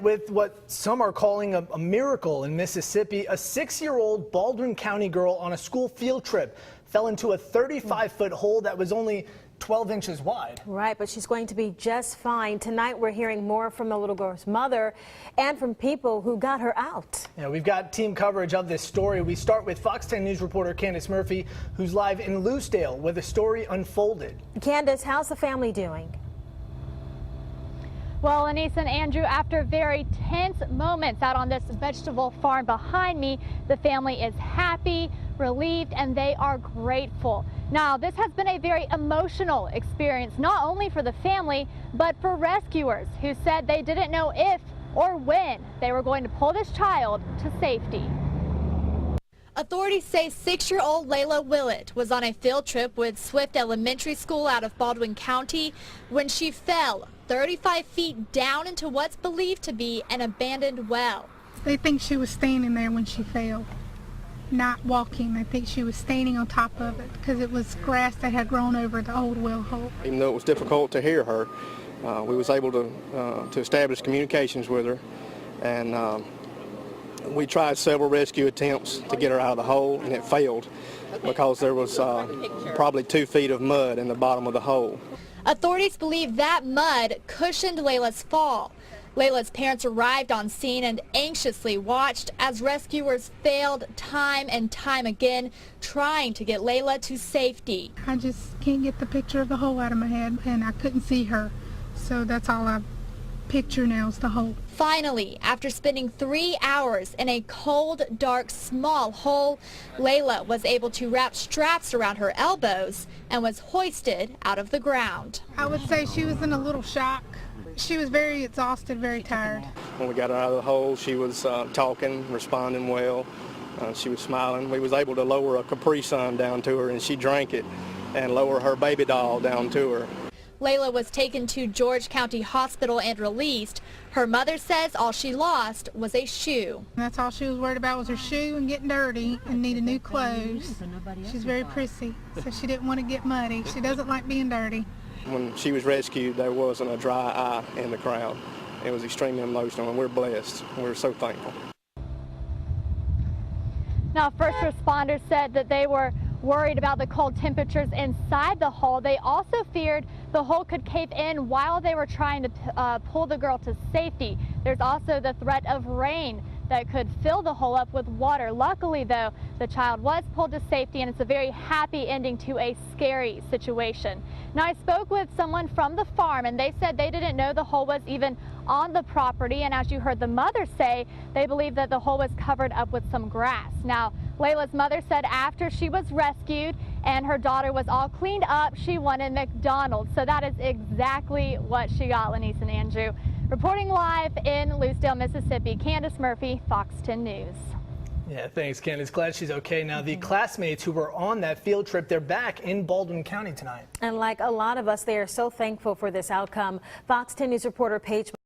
With what some are calling a miracle in Mississippi, a 6-year-old Baldwin County girl on a school field trip fell into a 35-foot hole that was only 12 inches wide. Right, but she's going to be just fine. Tonight we're hearing more from the little girl's mother and from people who got her out. Yeah, we've got team coverage of this story. We start with Fox 10 News reporter Candace Murphy, who's live in Lucedale where the story unfolded. Candace, how's the family doing? Well, Anise and Andrew, after very tense moments out on this vegetable farm behind me, the family is happy, relieved, and they are grateful. Now, this has been a very emotional experience, not only for the family, but for rescuers who said they didn't know if or when they were going to pull this child to safety. Authorities say 6-year-old Layla Willett was on a field trip with Swift Elementary School out of Baldwin County when she fell 35 feet down into what's believed to be an abandoned well. They think she was standing there when she fell, not walking. I think she was standing on top of it because it was grass that had grown over the old well hole. Even though it was difficult to hear her, we was able to establish communications with her, and we tried several rescue attempts to get her out of the hole, and it failed because there was probably 2 feet of mud in the bottom of the hole. Authorities believe that mud cushioned Layla's fall. Layla's parents arrived on scene and anxiously watched as rescuers failed time and time again trying to get Layla to safety. I just can't get the picture of the hole out of my head, and I couldn't see her, so that's all I picture now is the hole. Finally, after spending 3 hours in a cold, dark, small hole, Layla was able to wrap straps around her elbows and was hoisted out of the ground. I would say she was in a little shock. She was very exhausted, very tired. When we got her out of the hole, she was talking, responding well. She was smiling. We was able to lower a Capri Sun down to her, and she drank it, and lower her baby doll down to her. Layla was taken to George County Hospital and released. Her mother says all she lost was a shoe. And that's all she was worried about was her shoe and getting dirty and needed new clothes. She's very prissy, so she didn't want to get muddy. She doesn't like being dirty. When she was rescued, there wasn't a dry eye in the crowd. It was extremely emotional, and we're blessed. We're so thankful. Now, first responders said that they were worried about the cold temperatures inside the hole. They also feared the hole could cave in while they were trying to pull the girl to safety. There's also the threat of rain that could fill the hole up with water. Luckily, though, the child was pulled to safety, and it's a very happy ending to a scary situation. Now, I spoke with someone from the farm, and they said they didn't know the hole was even on the property, and as you heard the mother say, they believe that the hole was covered up with some grass. Now, Layla's mother said after she was rescued and her daughter was all cleaned up, she wanted McDonald's. So that is exactly what she got, Lenise and Andrew. Reporting live in Lucedale, Mississippi, Candace Murphy, Fox 10 News. Yeah, thanks, Candace. Glad she's okay. Now, the classmates who were on that field trip, they're back in Baldwin County tonight. And like a lot of us, they are so thankful for this outcome. Fox 10 News reporter Paige